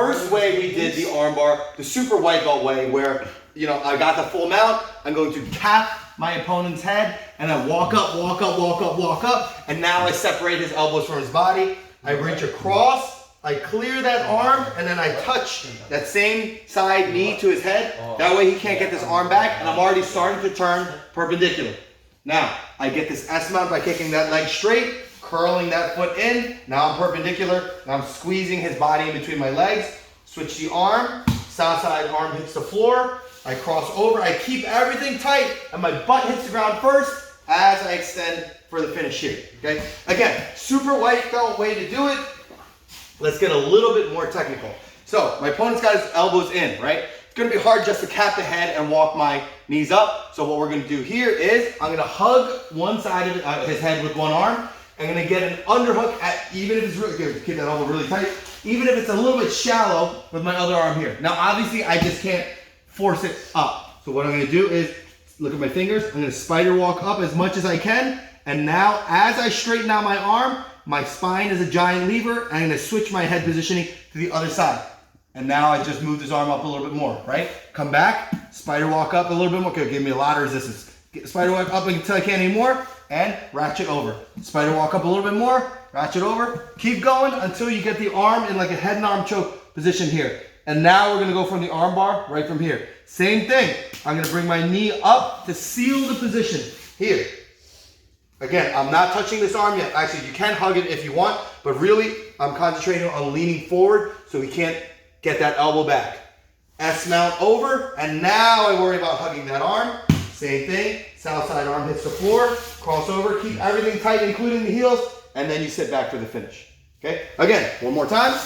first way we did the armbar, the super white belt way, where, you know, I got the full mount. I'm going to cap my opponent's head, and I walk up, walk up, walk up, walk up, and now I separate his elbows from his body. I reach across, I clear that arm, and then I touch that same side knee to his head. That way he can't get this arm back, and I'm already starting to turn perpendicular. Now, I get this S mount by kicking that leg straight, curling that foot in. Now I'm perpendicular. Now I'm squeezing his body in between my legs. Switch the arm. South side arm hits the floor. I cross over. I keep everything tight, and my butt hits the ground first as I extend for the finish here. Okay? Again, super white belt way to do it. Let's get a little bit more technical. So my opponent's got his elbows in, right? It's going to be hard just to cap the head and walk my knees up. So what we're going to do here is I'm going to hug one side of his head with one arm. I'm going to get an underhook at, even if it's really, keep that elbow really tight, even if it's a little bit shallow with my other arm here. Now obviously I just can't force it up. So what I'm going to do is, look at my fingers, I'm going to spider walk up as much as I can. And now as I straighten out my arm, my spine is a giant lever, and I'm going to switch my head positioning to the other side. And now I just move this arm up a little bit more, right? Come back, spider walk up a little bit more. Okay, give me a lot of resistance. Spider walk up until I can't anymore, and ratchet over. Spider walk up a little bit more, ratchet over. Keep going until you get the arm in like a head and arm choke position here. And now we're gonna go from the arm bar right from here. Same thing. I'm gonna bring my knee up to seal the position here. Again, I'm not touching this arm yet. Actually, you can hug it if you want, but really, I'm concentrating on leaning forward so we can't get that elbow back. S mount over, and now I worry about hugging that arm. Same thing, south side arm hits the floor, cross over, keep everything tight, including the heels, and then you sit back for the finish. Okay, again, one more time.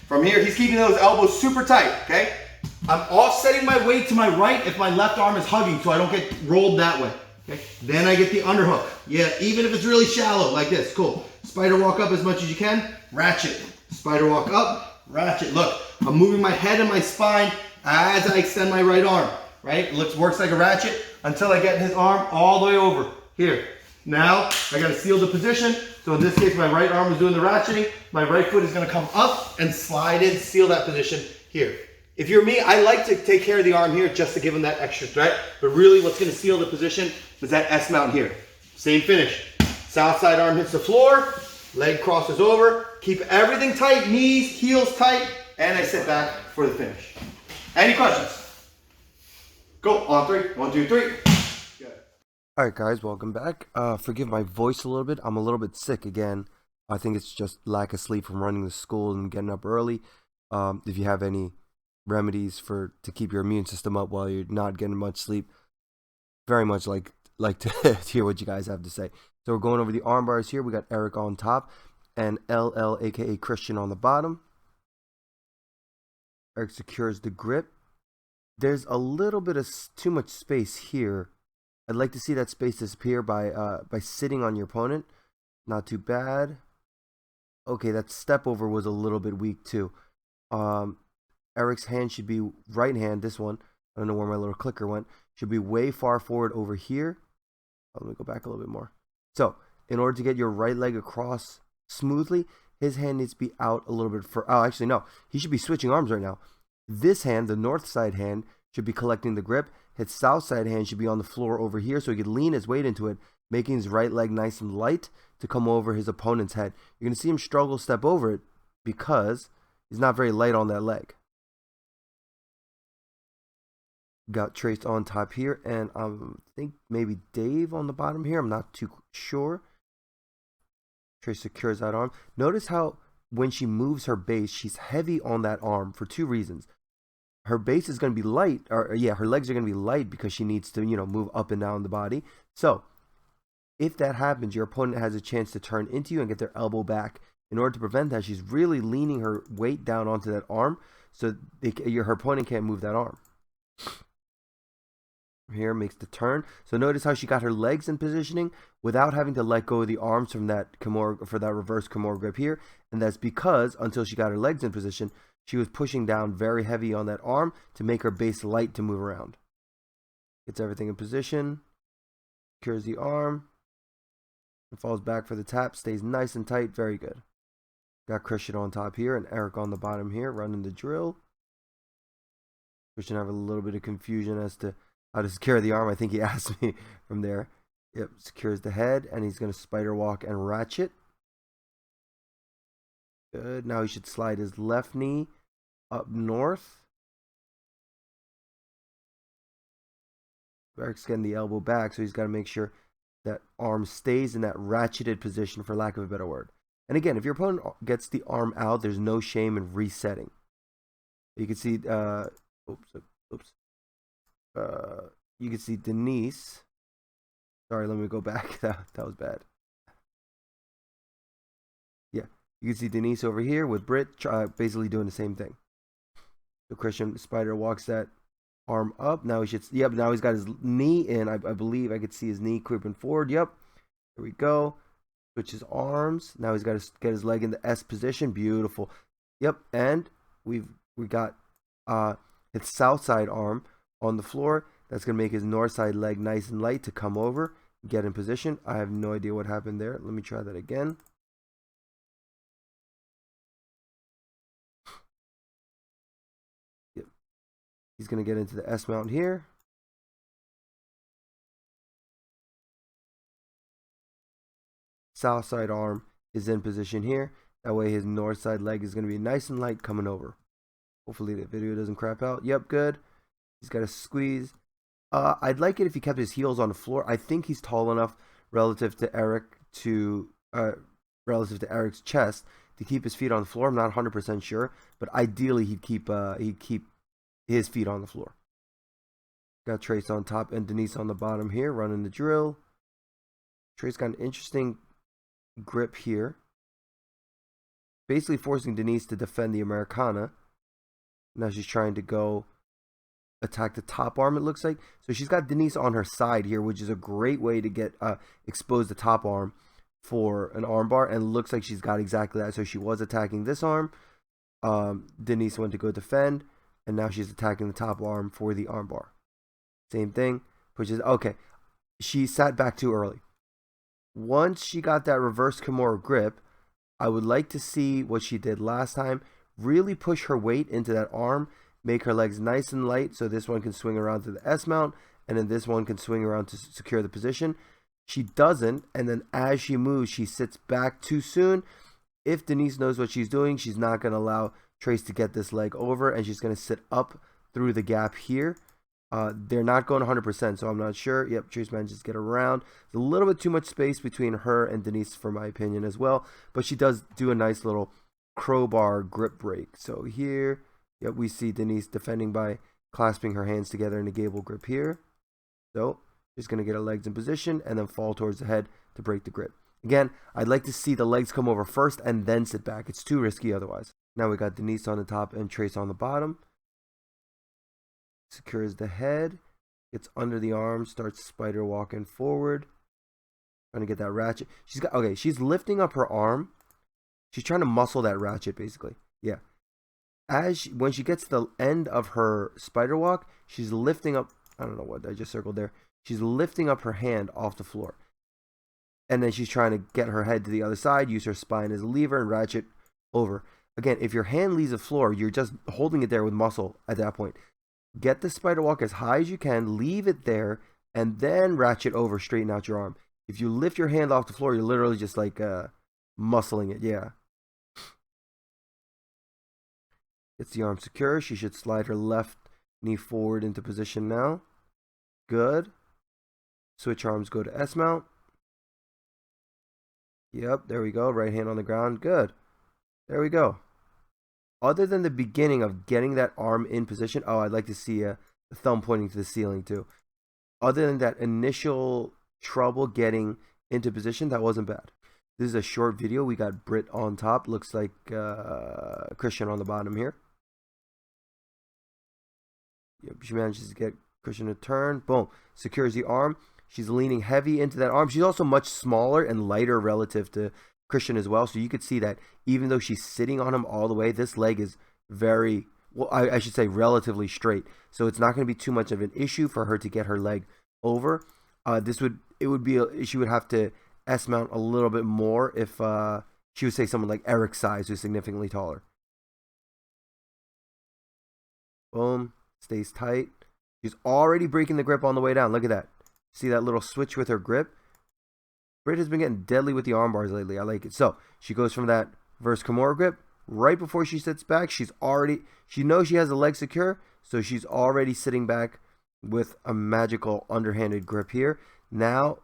From here, he's keeping those elbows super tight, okay? I'm offsetting my weight to my right if my left arm is hugging so I don't get rolled that way. Okay, then I get the underhook. Yeah, even if it's really shallow, like this, cool. Spider walk up as much as you can, ratchet. Spider walk up, ratchet. Look, I'm moving my head and my spine as I extend my right arm, right? It works like a ratchet until I get his arm all the way over here. Now, I gotta seal the position. So in this case, my right arm is doing the ratcheting. My right foot is gonna come up and slide in, seal that position here. If you're me, I like to take care of the arm here just to give him that extra threat. But really what's gonna seal the position is that S mount here. Same finish. South side arm hits the floor, leg crosses over, keep everything tight, knees, heels tight, and I sit back for the finish. Any questions? Go, on three. 1, 2, 3. Good. Alright guys, welcome back. Forgive my voice a little bit. I'm a little bit sick again. I think it's just lack of sleep from running to school and getting up early. If you have any remedies to keep your immune system up while you're not getting much sleep, very much like to hear what you guys have to say. So we're going over the arm bars here. We got Eric on top and LL aka Christian on the bottom. Eric secures the grip. There's a little bit of too much space here. I'd like to see that space disappear by sitting on your opponent. Not too bad. Okay, that step over was a little bit weak too. Eric's hand should be right hand, this one. I don't know where my little clicker went. Should be way far forward over here. Let me go back a little bit more. So, in order to get your right leg across smoothly, his hand needs to be out a little bit for. Oh, actually, no. He should be switching arms right now. This hand, the north side hand, should be collecting the grip. His south side hand should be on the floor over here so he could lean his weight into it, making his right leg nice and light to come over his opponent's head. You're going to see him struggle step over it because he's not very light on that leg. Got traced on top here, and I think maybe Dave on the bottom here. I'm not too sure. Trace secures that arm. Notice how when she moves her base, she's heavy on that arm for two reasons. Her base is going to be light, or yeah, her legs are going to be light because she needs to, move up and down the body. So if that happens, your opponent has a chance to turn into you and get their elbow back. In order to prevent that, she's really leaning her weight down onto that arm so her opponent can't move that arm. Here makes the turn. So notice how she got her legs in positioning without having to let go of the arms from that reverse Kimura grip here. And that's because until she got her legs in position, she was pushing down very heavy on that arm to make her base light to move around. Gets everything in position. Secures the arm. And falls back for the tap. Stays nice and tight. Very good. Got Christian on top here and Eric on the bottom here running the drill. Christian have a little bit of confusion as to how to secure the arm. I think he asked me from there. Yep, secures the head, and he's going to spider walk and ratchet. Good. Now he should slide his left knee up north. Eric's getting the elbow back, so he's got to make sure that arm stays in that ratcheted position, for lack of a better word. And again, if your opponent gets the arm out, there's no shame in resetting. You can see, you can see Denise. Sorry, let me go back. That was bad. Yeah, you can see Denise over here with Britt basically doing the same thing. So Christian spider walks that arm up. Now he should, yep, now he's got his knee in. I believe I could see his knee creeping forward. Yep, there we go. Switch his arms. Now he's got to get his leg in the S position. Beautiful. Yep, and we got his south side arm on the floor. That's going to make his north side leg nice and light to come over, get in position. I have no idea what happened there. Let me try that again. Yep. He's going to get into the S mount here. South side arm is in position here. That way his north side leg is going to be nice and light coming over. Hopefully the video doesn't crap out. Yep, good. He's got to squeeze. I'd like it if he kept his heels on the floor. I think he's tall enough relative to Eric's chest to keep his feet on the floor. I'm not 100% sure, but ideally he'd keep his feet on the floor. Got Trace on top and Denise on the bottom here running the drill. Trace got an interesting grip here, basically forcing Denise to defend the Americana. Now she's trying to go attack the top arm, it looks like. So she's got Denise on her side here, which is a great way to get expose the top arm for an armbar, and looks like she's got exactly that. So she was attacking this arm. Denise went to go defend, and now she's attacking the top arm for the armbar. Same thing, pushes. Okay, she sat back too early. Once she got that reverse Kimura grip, I would like to see what she did last time. Really push her weight into that arm, make her legs nice and light so this one can swing around to the S mount, and then this one can swing around to secure the position. She doesn't, and then as she moves, she sits back too soon. If Denise knows what she's doing, she's not going to allow Trace to get this leg over, and she's going to sit up through the gap here. They're not going 100%, so I'm not sure. Yep, Trace manages to get around. There's a little bit too much space between her and Denise, for my opinion, as well. But she does do a nice little crowbar grip break. So here, yep, we see Denise defending by clasping her hands together in a gable grip here. So she's going to get her legs in position and then fall towards the head to break the grip. Again, I'd like to see the legs come over first and then sit back. It's too risky otherwise. Now we got Denise on the top and Trace on the bottom. Secures the head, gets under the arm, starts spider walking forward, trying to get that ratchet. She's lifting up her arm. She's trying to muscle that ratchet, basically. Yeah. When she gets to the end of her spider walk, she's lifting up. I don't know what I just circled there. She's lifting up her hand off the floor, and then she's trying to get her head to the other side, use her spine as a lever, and ratchet over. Again, if your hand leaves the floor, you're just holding it there with muscle at that point. Get the spider walk as high as you can, leave it there, and then ratchet over, straighten out your arm. If you lift your hand off the floor, you're literally just like muscling it. Yeah. Gets the arm secure. She should slide her left knee forward into position now. Good. Switch arms, go to S mount. Yep, there we go. Right hand on the ground. Good. There we go. Other than the beginning of getting that arm in position, I'd like to see a thumb pointing to the ceiling too. Other than that initial trouble getting into position, that wasn't bad. This is a short video. We got Britt on top. Looks like Christian on the bottom here. Yep, she manages to get Christian to turn. Boom. Secures the arm. She's leaning heavy into that arm. She's also much smaller and lighter relative to Christian as well, so you could see that even though she's sitting on him all the way, this leg is very, well, I should say relatively straight, so it's not going to be too much of an issue for her to get her leg over. She would have to S mount a little bit more if She would say someone like Eric's size, who's significantly taller. Boom. Stays tight. She's already breaking the grip on the way down. Look at that. See that little switch with her grip? Britt has been getting deadly with the arm bars lately. I like it. So she goes from that versus Kimura grip. Right before she sits back, she knows she has the leg secure, so she's already sitting back with a magical underhanded grip here. Now,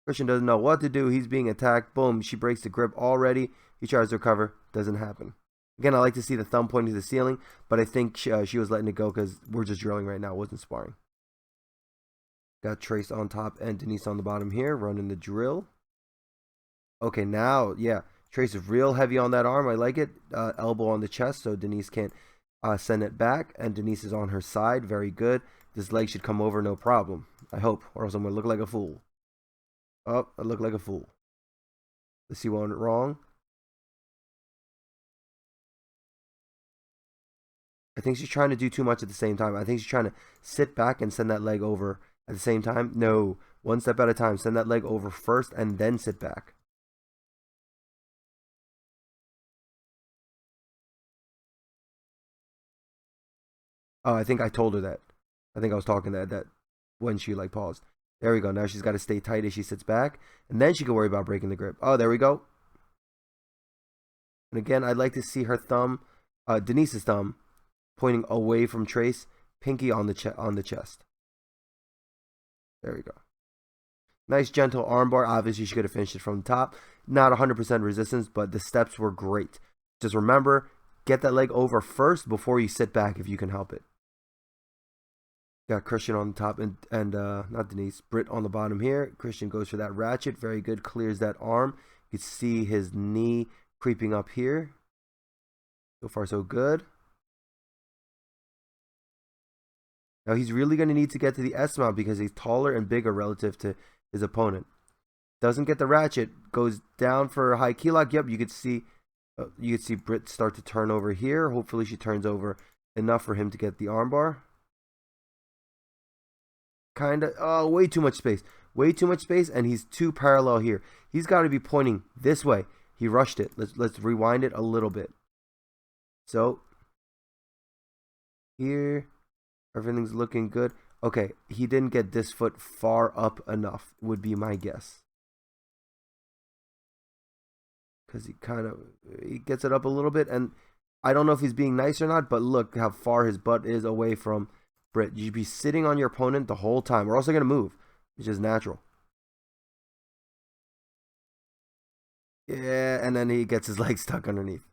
Christian doesn't know what to do. He's being attacked. Boom. She breaks the grip already. He tries to recover. Doesn't happen. Again, I like to see the thumb pointing to the ceiling, but I think she was letting it go because we're just drilling right now. It wasn't sparring. Got Trace on top and Denise on the bottom here, running the drill. Okay, now, yeah, Trace is real heavy on that arm. I like it. Elbow on the chest so Denise can't send it back, and Denise is on her side. Very good. This leg should come over no problem. I hope, or else I'm going to look like a fool. Oh, I look like a fool. Let's see what went wrong. I think she's trying to do too much at the same time. I think she's trying to sit back and send that leg over at the same time. No, one step at a time. Send that leg over first and then sit back. Oh, I think I told her that. I think I was talking that when she like paused. There we go. Now she's got to stay tight as she sits back, and then she can worry about breaking the grip. Oh, there we go. And again, I'd like to see her thumb, Denise's thumb, pointing away from Trace, pinky on the chest. There we go. Nice gentle armbar. Obviously, she could have finished it from the top. Not 100% resistance, but the steps were great. Just remember, get that leg over first before you sit back if you can help it. Got Christian on the top and not Denise, Britt on the bottom here. Christian goes for that ratchet. Very good. Clears that arm. You can see his knee creeping up here. So far, so good. Now he's really going to need to get to the S mount because he's taller and bigger relative to his opponent. Doesn't get the ratchet. Goes down for a high key lock. Yep, you could see Britt start to turn over here. Hopefully she turns over enough for him to get the armbar. Kind of, oh, way too much space. Way too much space, and he's too parallel here. He's got to be pointing this way. He rushed it. Let's rewind it a little bit. So, here, everything's looking good. Okay, he didn't get this foot far up enough, would be my guess. Because he gets it up a little bit, and I don't know if he's being nice or not, but look how far his butt is away from Britt. You should be sitting on your opponent the whole time. We're also going to move, which is natural. Yeah, and then he gets his leg stuck underneath.